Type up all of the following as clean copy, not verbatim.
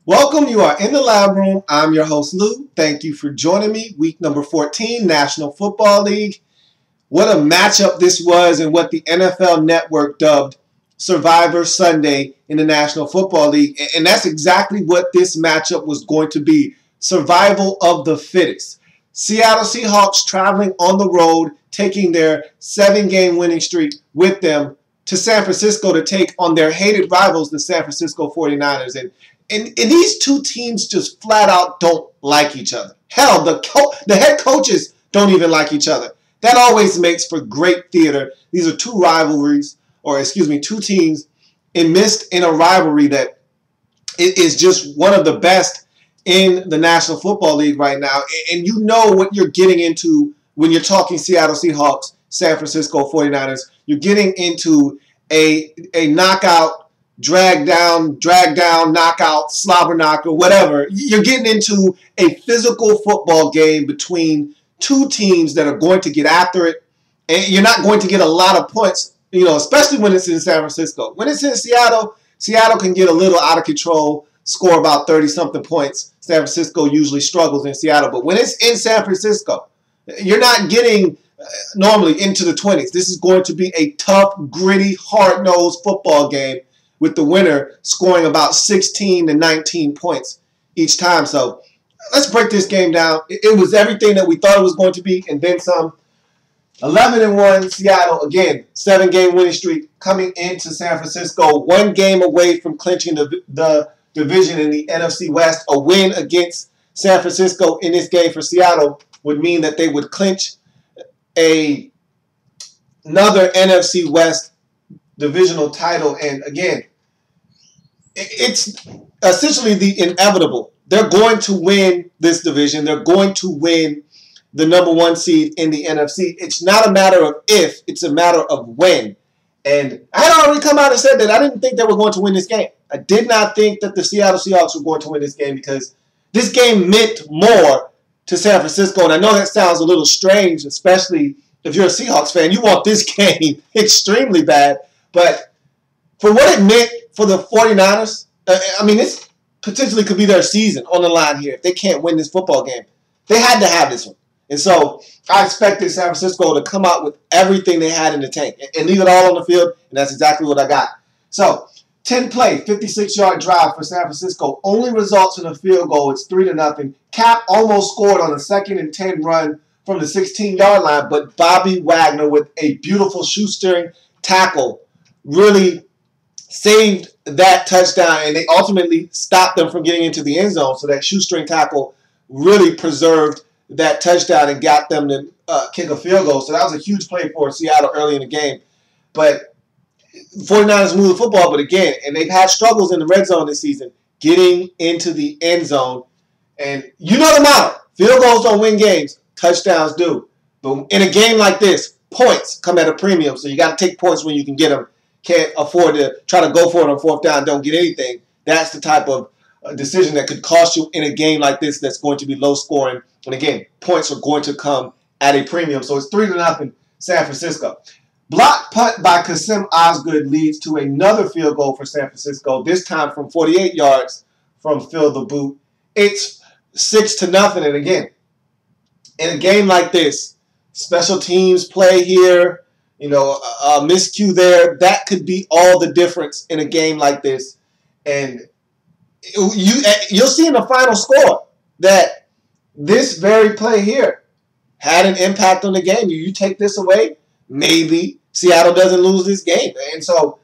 Welcome, you are in the lab room. I'm your host, Lou. Thank you for joining me. Week number 14, National Football League. What a matchup this was and what the NFL Network dubbed Survivor Sunday in the National Football League. And that's exactly what this matchup was going to be. Survival of the fittest. Seattle Seahawks traveling on the road, taking their 7-game winning streak with them to San Francisco to take on their hated rivals, the San Francisco 49ers. And these two teams just flat out don't like each other. Hell, the head coaches don't even like each other. That always makes for great theater. These are two rivalries, two teams enmeshed in a rivalry that is just one of the best in the National Football League right now. And you know what you're getting into when you're talking Seattle Seahawks, San Francisco 49ers. You're getting into a knockout, drag down, knockout, slobber knocker, whatever. You're getting into a physical football game between two teams that are going to get after it. And you're not going to get a lot of points, especially when it's in San Francisco. When it's in Seattle, Seattle can get a little out of control, score about 30-something points. San Francisco usually struggles in Seattle. But when it's in San Francisco, you're not getting normally into the 20s. This is going to be a tough, gritty, hard-nosed football game with the winner scoring about 16 to 19 points each time. So let's break this game down. It was everything that we thought it was going to be and then some. 11-1 Seattle, again, 7-game winning streak coming into San Francisco. 1 game away from clinching the division in the NFC West. A win against San Francisco in this game for Seattle would mean that they would clinch another NFC West divisional title. And again, it's essentially the inevitable. They're going to win this division. They're going to win the number 1 seed in the NFC. It's not a matter of if, it's a matter of when. And I had already come out and said that I didn't think they were going to win this game. I did not think that the Seattle Seahawks were going to win this game because this game meant more to San Francisco. And I know that sounds a little strange, especially if you're a Seahawks fan. You want this game extremely bad. But for what it meant for the 49ers, this potentially could be their season on the line here. If they can't win this football game, they had to have this one. And so I expected San Francisco to come out with everything they had in the tank and leave it all on the field, and that's exactly what I got. So 10-play, 56-yard drive for San Francisco. Only results in a field goal. It's 3-0. Cap almost scored on a 2nd and 10 run from the 16-yard line, but Bobby Wagner with a beautiful shoestring tackle really saved that touchdown, and they ultimately stopped them from getting into the end zone. So that shoestring tackle really preserved that touchdown and got them to kick a field goal. So that was a huge play for Seattle early in the game. But 49ers move the football, but again, and they've had struggles in the red zone this season, getting into the end zone. And you know the motto. Field goals don't win games. Touchdowns do. But in a game like this, points come at a premium. So you got to take points when you can get them. Can't afford to try to go for it on 4th down, don't get anything. That's the type of decision that could cost you in a game like this that's going to be low scoring. And again, points are going to come at a premium. So it's 3-0 San Francisco. Block punt by Kasim Osgood leads to another field goal for San Francisco, this time from 48 yards from Phil the Boot. It's 6-0. And again, in a game like this, special teams play here, miscue there. That could be all the difference in a game like this. And you'll see in the final score that this very play here had an impact on the game. You take this away, maybe Seattle doesn't lose this game. And so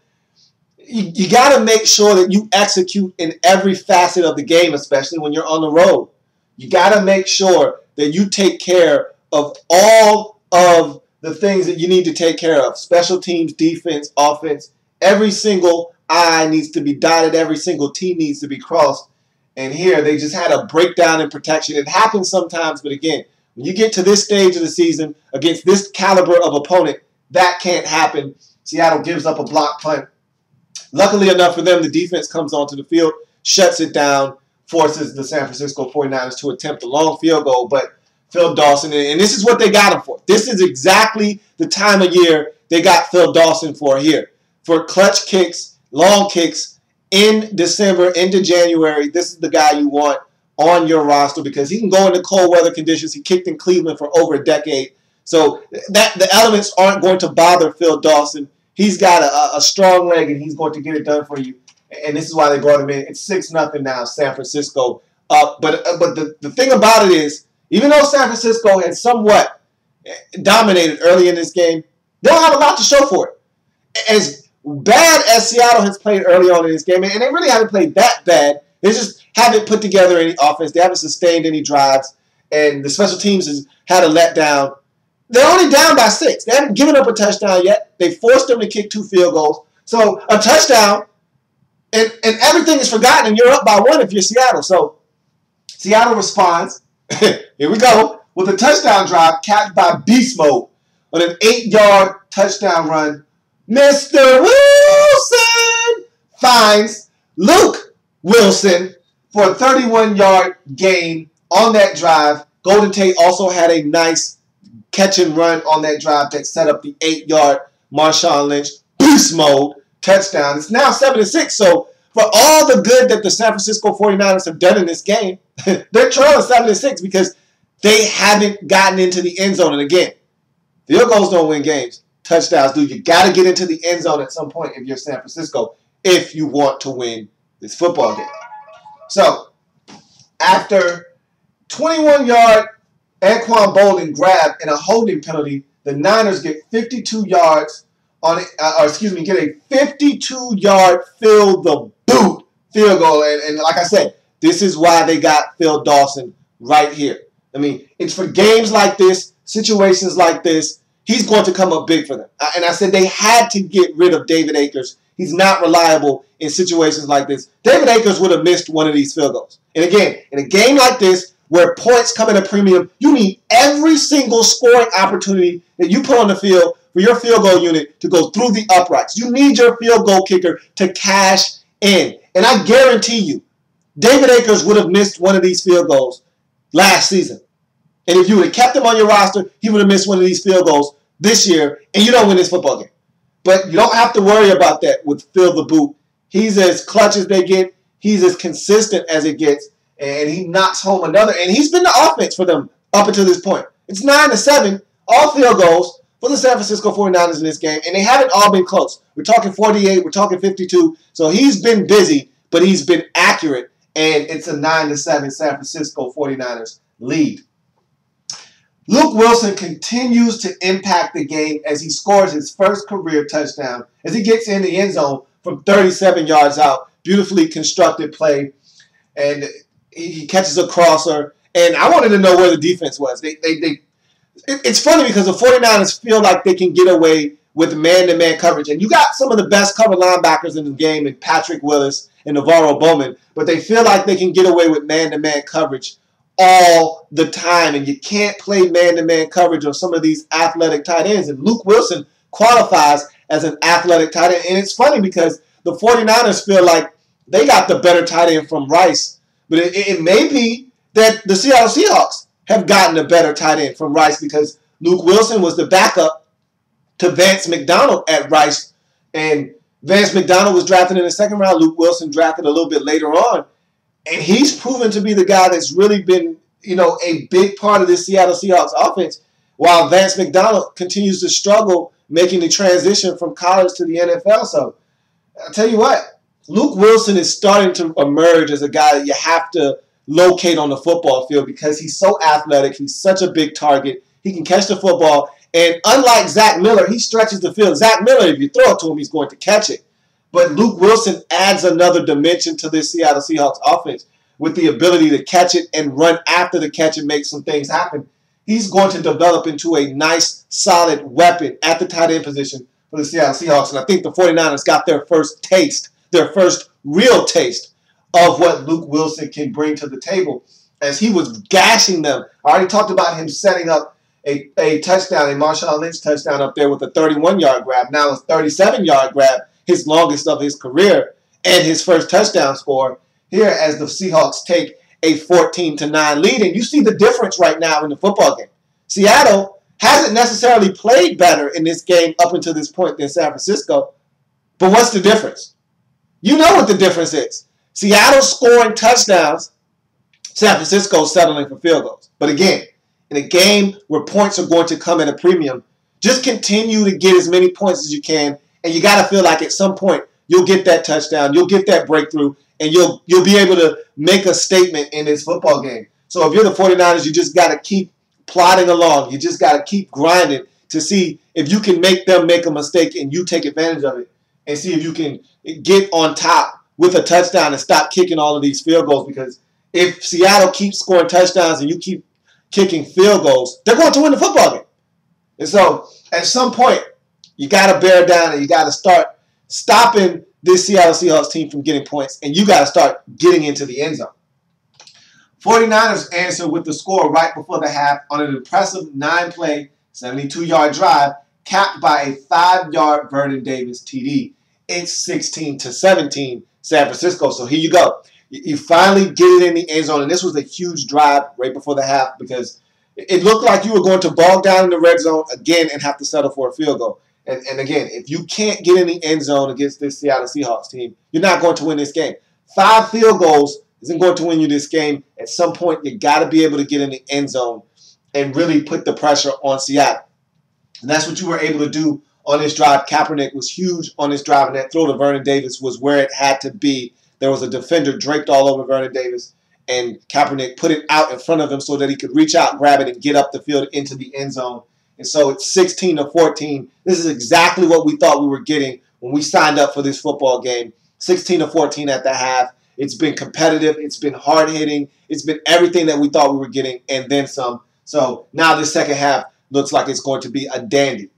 you got to make sure that you execute in every facet of the game, especially when you're on the road. You got to make sure that you take care of all of the things that you need to take care of. Special teams, defense, offense. Every single I needs to be dotted. Every single T needs to be crossed. And here they just had a breakdown in protection. It happens sometimes, but again, when you get to this stage of the season against this caliber of opponent, that can't happen. Seattle gives up a block punt. Luckily enough for them, the defense comes onto the field, shuts it down, forces the San Francisco 49ers to attempt a long field goal. But Phil Dawson, and this is what they got him for. This is exactly the time of year they got Phil Dawson for here. For clutch kicks, long kicks, in December into January, this is the guy you want on your roster because he can go into cold weather conditions. He kicked in Cleveland for over a decade. So that the elements aren't going to bother Phil Dawson. He's got a strong leg, and he's going to get it done for you. And this is why they brought him in. It's 6-0 now, San Francisco up. But the thing about it is, even though San Francisco had somewhat dominated early in this game, they don't have a lot to show for it. As bad as Seattle has played early on in this game, and they really haven't played that bad, they just haven't put together any offense. They haven't sustained any drives, and the special teams has had a letdown. They're only down by 6. They haven't given up a touchdown yet. They forced them to kick 2 field goals. So a touchdown, and everything is forgotten, and you're up by 1 if you're Seattle. So Seattle responds, here we go, with a touchdown drive capped by beast mode on an 8-yard touchdown run. Mr. Wilson finds Luke Wilson for a 31-yard gain on that drive. Golden Tate also had a nice catch and run on that drive that set up the 8-yard Marshawn Lynch beast mode touchdown. It's now 7-6. So for all the good that the San Francisco 49ers have done in this game, they're trailing 7-6 because they haven't gotten into the end zone. And again, field goals don't win games. Touchdowns do. You got to get into the end zone at some point if you're San Francisco if you want to win this football game. So after 21-yard Anquan Bolden grab and a holding penalty, the Niners get 52 yards on it, get a 52-yard fill the boot field goal. And like I said, this is why they got Phil Dawson right here. I mean, it's for games like this, situations like this, he's going to come up big for them. And I said they had to get rid of David Akers. He's not reliable in situations like this. David Akers would have missed one of these field goals. And again, in a game like this, where points come at a premium, you need every single scoring opportunity that you put on the field for your field goal unit to go through the uprights. You need your field goal kicker to cash in. And I guarantee you, David Akers would have missed one of these field goals last season. And if you would have kept him on your roster, he would have missed one of these field goals this year, and you don't win this football game. But you don't have to worry about that with Phil the Boot. He's as clutch as they get. He's as consistent as it gets. And he knocks home another. And he's been the offense for them up until this point. It's 9-7, all field goals for the San Francisco 49ers in this game. And they haven't all been close. We're talking 48. We're talking 52. So he's been busy, but he's been accurate. And it's a 9-7 San Francisco 49ers lead. Luke Wilson continues to impact the game as he scores his first career touchdown as he gets in the end zone from 37 yards out. Beautifully constructed play. And he catches a crosser. And I wanted to know where the defense was. It's funny because the 49ers feel like they can get away with man-to-man coverage. And you got some of the best cover linebackers in the game in Patrick Willis and Navarro Bowman. But they feel like they can get away with man-to-man coverage all the time. And you can't play man-to-man coverage on some of these athletic tight ends. And Luke Wilson qualifies as an athletic tight end. And it's funny because the 49ers feel like they got the better tight end from Rice. But it may be that the Seattle Seahawks have gotten a better tight end from Rice because Luke Wilson was the backup to Vance McDonald at Rice. And Vance McDonald was drafted in the second round. Luke Wilson drafted a little bit later on. And he's proven to be the guy that's really been, a big part of this Seattle Seahawks offense while Vance McDonald continues to struggle making the transition from college to the NFL. So I'll tell you what. Luke Wilson is starting to emerge as a guy that you have to locate on the football field because he's so athletic. He's such a big target. He can catch the football. And unlike Zach Miller, he stretches the field. Zach Miller, if you throw it to him, he's going to catch it. But Luke Wilson adds another dimension to this Seattle Seahawks offense with the ability to catch it and run after the catch and make some things happen. He's going to develop into a nice, solid weapon at the tight end position for the Seattle Seahawks. And I think the 49ers got their first real taste of what Luke Wilson can bring to the table as he was gashing them. I already talked about him setting up a touchdown, a Marshawn Lynch touchdown up there with a 31-yard grab. Now a 37-yard grab, his longest of his career, and his first touchdown score here as the Seahawks take a 14-9 lead. And you see the difference right now in the football game. Seattle hasn't necessarily played better in this game up until this point than San Francisco. But what's the difference? You know what the difference is. Seattle scoring touchdowns, San Francisco settling for field goals. But again, in a game where points are going to come at a premium, just continue to get as many points as you can, and you got to feel like at some point you'll get that touchdown, you'll get that breakthrough, and you'll be able to make a statement in this football game. So if you're the 49ers, you just got to keep plodding along. You just got to keep grinding to see if you can make them make a mistake and you take advantage of it, and see if you can get on top with a touchdown and stop kicking all of these field goals. Because if Seattle keeps scoring touchdowns and you keep kicking field goals, they're going to win the football game. And so at some point, you got to bear down and you got to start stopping this Seattle Seahawks team from getting points, and you got to start getting into the end zone. 49ers answered with the score right before the half on an impressive 9-play, 72-yard drive capped by a 5-yard Vernon Davis TD. It's 16-17 San Francisco. So here you go. You finally get it in the end zone, and this was a huge drive right before the half because it looked like you were going to bog down in the red zone again and have to settle for a field goal. And again, if you can't get in the end zone against this Seattle Seahawks team, you're not going to win this game. 5 field goals isn't going to win you this game. At some point, you got to be able to get in the end zone and really put the pressure on Seattle. And that's what you were able to do on this drive. Kaepernick was huge on this drive, and that throw to Vernon Davis was where it had to be. There was a defender draped all over Vernon Davis, and Kaepernick put it out in front of him so that he could reach out, grab it, and get up the field into the end zone. And so it's 16-14. This is exactly what we thought we were getting when we signed up for this football game. 16-14 at the half. It's been competitive. It's been hard-hitting. It's been everything that we thought we were getting and then some. So now this second half looks like it's going to be a dandy.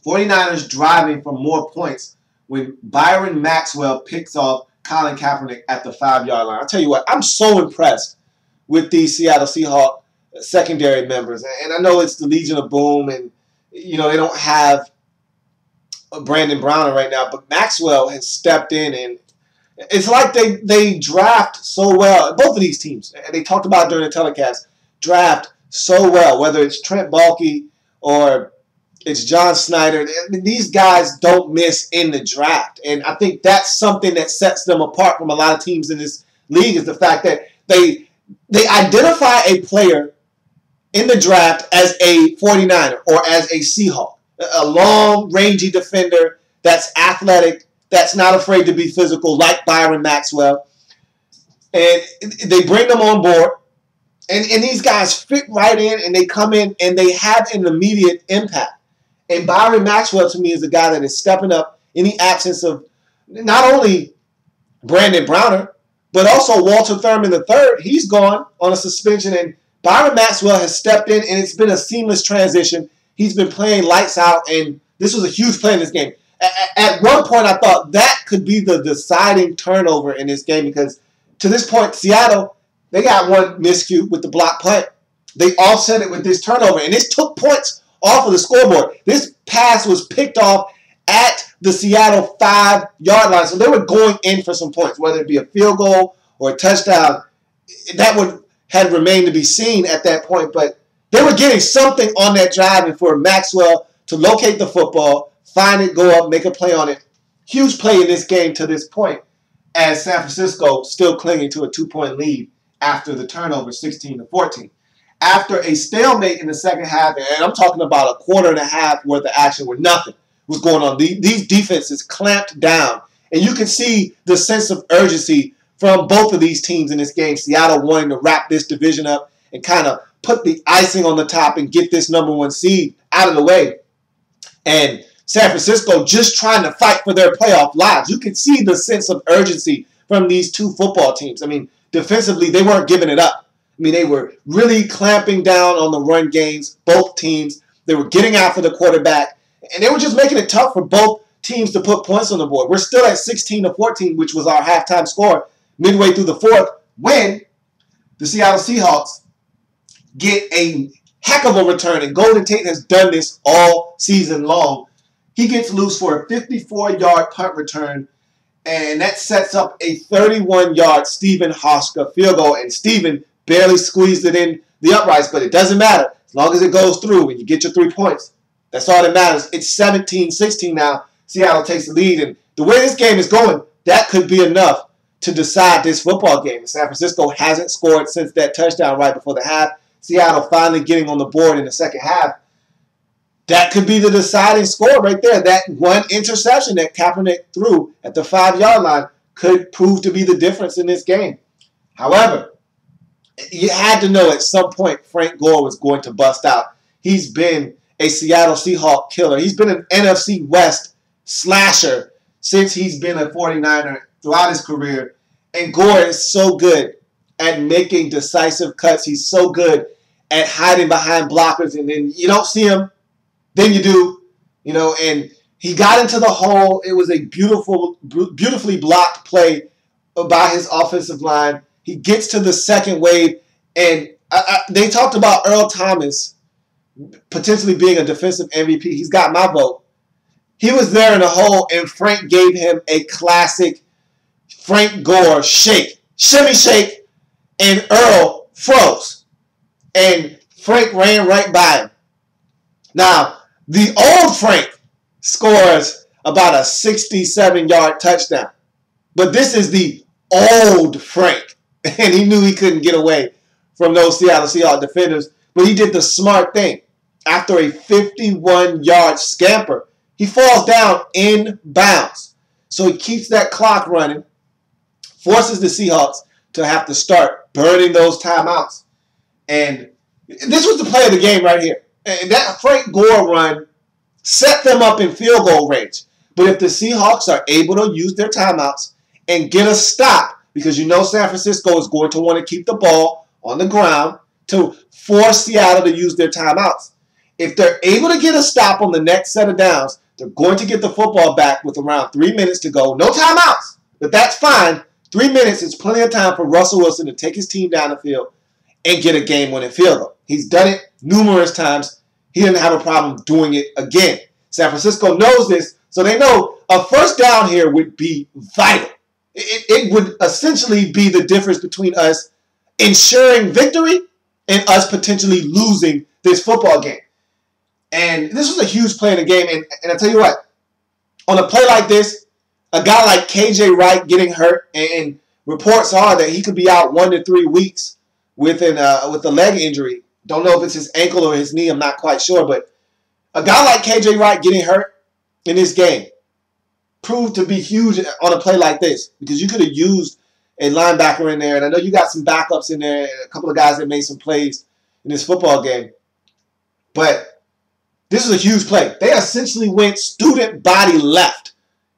49ers driving for more points when Byron Maxwell picks off Colin Kaepernick at the 5-yard line. I'll tell you what, I'm so impressed with these Seattle Seahawks secondary members. And I know it's the Legion of Boom, and they don't have Brandon Browner right now, but Maxwell has stepped in, and it's like they draft so well. Both of these teams, and they talked about it during the telecast, draft so well, whether it's Trent Baalke or it's John Snyder. These guys don't miss in the draft. And I think that's something that sets them apart from a lot of teams in this league, is the fact that they identify a player in the draft as a 49er or as a Seahawk, a long, rangy defender that's athletic, that's not afraid to be physical, like Byron Maxwell. And they bring them on board, and these guys fit right in, and they come in, and they have an immediate impact. And Byron Maxwell, to me, is a guy that is stepping up in the absence of not only Brandon Browner, but also Walter Thurman III. He's gone on a suspension, and Byron Maxwell has stepped in, and it's been a seamless transition. He's been playing lights out, and this was a huge play in this game. At one point, I thought that could be the deciding turnover in this game because to this point, Seattle, they got one miscue with the block punt. They offset it with this turnover, and this took points off of the scoreboard. This pass was picked off at the Seattle 5-yard line, so they were going in for some points, whether it be a field goal or a touchdown. That would had remained to be seen at that point, but they were getting something on that drive, and for Maxwell to locate the football, find it, go up, make a play on it. Huge play in this game to this point, as San Francisco still clinging to a 2-point lead after the turnover, 16-14. After a stalemate in the second half, and I'm talking about a quarter and a half worth of action where nothing was going on. These defenses clamped down, and you can see the sense of urgency from both of these teams in this game. Seattle wanting to wrap this division up and kind of put the icing on the top and get this #1 seed out of the way. And San Francisco just trying to fight for their playoff lives. You can see the sense of urgency from these two football teams. I mean, defensively, they weren't giving it up. I mean, they were really clamping down on the run games, both teams. They were getting after the quarterback, and they were just making it tough for both teams to put points on the board. We're still at 16-14, which was our halftime score midway through the fourth, when the Seattle Seahawks get a heck of a return, and Golden Tate has done this all season long. He gets loose for a 54-yard punt return, and that sets up a 31-yard Stephen Hauschka field goal, and Stephen barely squeezed it in the uprights, but it doesn't matter. As long as it goes through and you get your 3 points, that's all that matters. It's 17-16 now. Seattle takes the lead, and the way this game is going, that could be enough to decide this football game. San Francisco hasn't scored since that touchdown right before the half. Seattle finally getting on the board in the second half. That could be the deciding score right there. That one interception that Kaepernick threw at the 5-yard line could prove to be the difference in this game. However, you had to know at some point Frank Gore was going to bust out. He's been a Seattle Seahawks killer. He's been an NFC West slasher since he's been a 49er throughout his career. And Gore is so good at making decisive cuts. He's so good at hiding behind blockers. And then you don't see him, then you do. And he got into the hole. It was a beautifully blocked play by his offensive line. He gets to the second wave. And they talked about Earl Thomas potentially being a defensive MVP. He's got my vote. He was there in the hole, and Frank gave him a classic Frank Gore shake. Shimmy shake, and Earl froze. And Frank ran right by him. Now, the old Frank scores about a 67-yard touchdown. But this is the old Frank. And he knew he couldn't get away from those Seattle Seahawks defenders. But he did the smart thing. After a 51-yard scamper, he falls down in bounds. So he keeps that clock running, forces the Seahawks to have to start burning those timeouts. And this was the play of the game right here. And that Frank Gore run set them up in field goal range. But if the Seahawks are able to use their timeouts and get a stop, because San Francisco is going to want to keep the ball on the ground to force Seattle to use their timeouts. If they're able to get a stop on the next set of downs, they're going to get the football back with around 3 minutes to go. No timeouts, but that's fine. 3 minutes is plenty of time for Russell Wilson to take his team down the field and get a game-winning field goal. He's done it numerous times. He didn't have a problem doing it again. San Francisco knows this, so they know a first down here would be vital. It would essentially be the difference between us ensuring victory and us potentially losing this football game. And this was a huge play in the game. And I tell you what, on a play like this, a guy like KJ Wright getting hurt, and reports are that he could be out 1 to 3 weeks with a leg injury. Don't know if it's his ankle or his knee. I'm not quite sure. But a guy like KJ Wright getting hurt in this game proved to be huge on a play like this, because you could have used a linebacker in there. And I know you got some backups in there, a couple of guys that made some plays in this football game. But this is a huge play. They essentially went student body left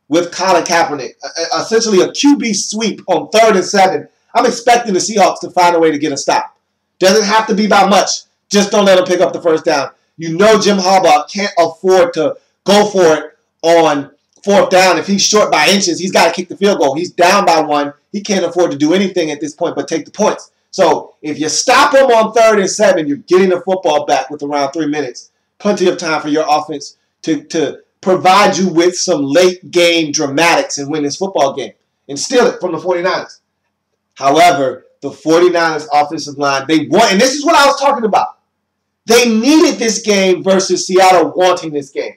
with Colin Kaepernick. Essentially a QB sweep on 3rd and 7. I'm expecting the Seahawks to find a way to get a stop. Doesn't have to be by much. Just don't let them pick up the first down. Jim Harbaugh can't afford to go for it on 4th down. If he's short by inches, he's got to kick the field goal. He's down by 1. He can't afford to do anything at this point but take the points. So if you stop him on 3rd and 7, you're getting the football back with around 3 minutes. Plenty of time for your offense to provide you with some late game dramatics and win this football game and steal it from the 49ers. However, the 49ers offensive line, they want, and this is what I was talking about. They needed this game versus Seattle wanting this game.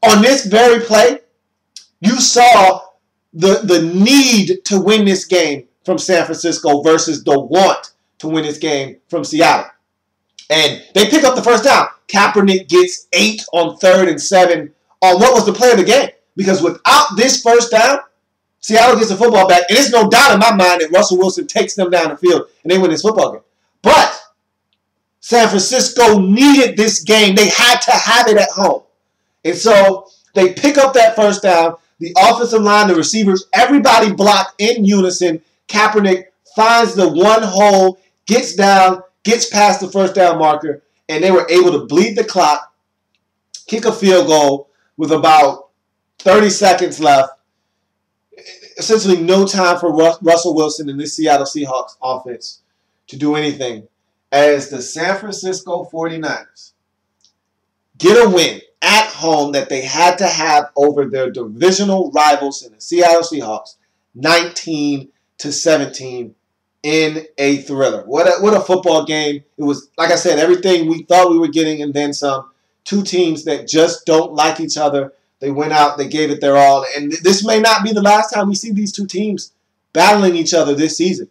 On this very play, you saw the need to win this game from San Francisco versus the want to win this game from Seattle. And they pick up the first down. Kaepernick gets 8 on 3rd and 7 on what was the play of the game. Because without this first down, Seattle gets the football back. And there's no doubt in my mind that Russell Wilson takes them down the field and they win this football game. But San Francisco needed this game. They had to have it at home. And so they pick up that first down. The offensive line, the receivers, everybody blocked in unison. Kaepernick finds the one hole, gets down, gets past the first down marker, and they were able to bleed the clock, kick a field goal with about 30 seconds left. Essentially no time for Russell Wilson and this Seattle Seahawks offense to do anything, as the San Francisco 49ers get a win at home that they had to have over their divisional rivals in the Seattle Seahawks, 19-17 in a thriller. What a football game. It was, like I said, everything we thought we were getting and then some. Two teams that just don't like each other. They went out, they gave it their all. And this may not be the last time we see these two teams battling each other this season.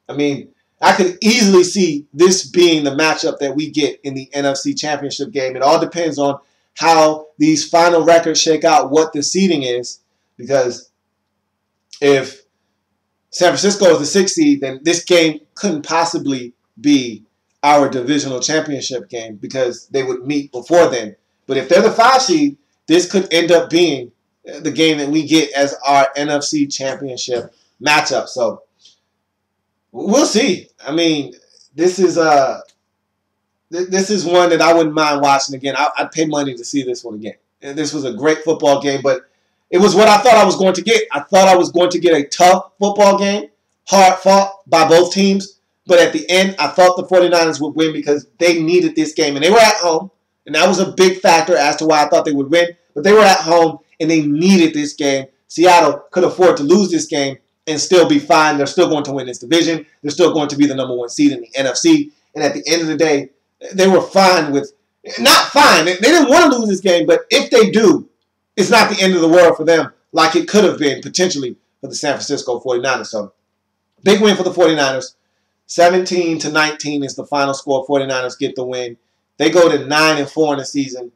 I mean, I could easily see this being the matchup that we get in the NFC Championship game. It all depends on how these final records shake out, what the seeding is. Because if San Francisco is the 6th seed, then this game couldn't possibly be our divisional championship game because they would meet before then. But if they're the 5 seed, this could end up being the game that we get as our NFC championship matchup. So we'll see. I mean, this is one that I wouldn't mind watching again. I'd pay money to see this one again. And this was a great football game, but it was what I thought I was going to get. I thought I was going to get a tough football game, hard fought by both teams. But at the end, I thought the 49ers would win because they needed this game. And they were at home. And that was a big factor as to why I thought they would win. But they were at home, and they needed this game. Seattle could afford to lose this game and still be fine. They're still going to win this division. They're still going to be the number 1 seed in the NFC. And at the end of the day, they were fine with – not fine. They didn't want to lose this game. But if they do, it's not the end of the world for them like it could have been potentially for the San Francisco 49ers. So big win for the 49ers. 17-19 is the final score. 49ers get the win. They go to 9-4 in the season,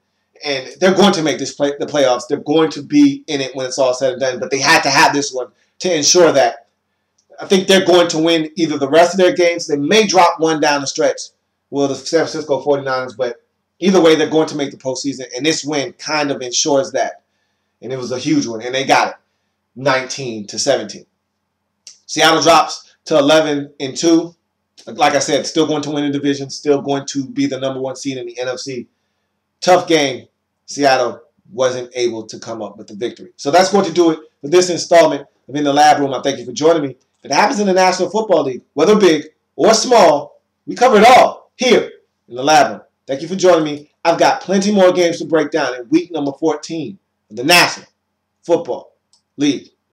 and they're going to make the playoffs. They're going to be in it when it's all said and done, but they had to have this one to ensure that. I think they're going to win either the rest of their games. They may drop one down the stretch, well, the San Francisco 49ers, but either way, they're going to make the postseason, and this win kind of ensures that. And it was a huge one, and they got it, 19-17. Seattle drops to 11-2. Like I said, still going to win the division, still going to be the number 1 seed in the NFC. Tough game. Seattle wasn't able to come up with the victory. So that's going to do it for this installment of In the Lab Room. I thank you for joining me. If it happens in the National Football League, whether big or small, we cover it all here in the Lab Room. Thank you for joining me. I've got plenty more games to break down in week number 14 of the National Football League.